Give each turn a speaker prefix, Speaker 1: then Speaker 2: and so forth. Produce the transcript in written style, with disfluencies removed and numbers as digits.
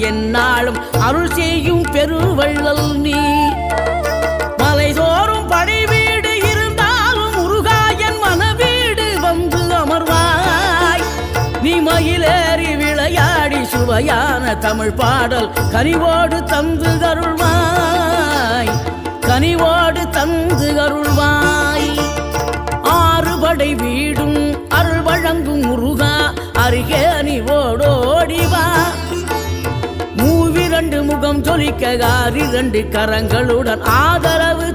Speaker 1: எந்நாளும் அருள் செய்யும் பெருவள்ளல் நீ. மலைதோறும் படை வீடு இருந்தாலும் முருகாயன் மனவீடு வந்து அமர்வாய். நீ மயிலேறி விளையாடி சுவையான தமிழ் பாடல் கனிவோடு தந்து அருள்வாய், கனிவோடு தந்து அருள்வாய். ஆறுபடை வீடும் அருள் வழங்கும் முருகா அருகே நீ ஓடோடிவா. மூவிரண்டு முகம் ஜொலிக்க 6 கரங்களுடன் ஆதரவு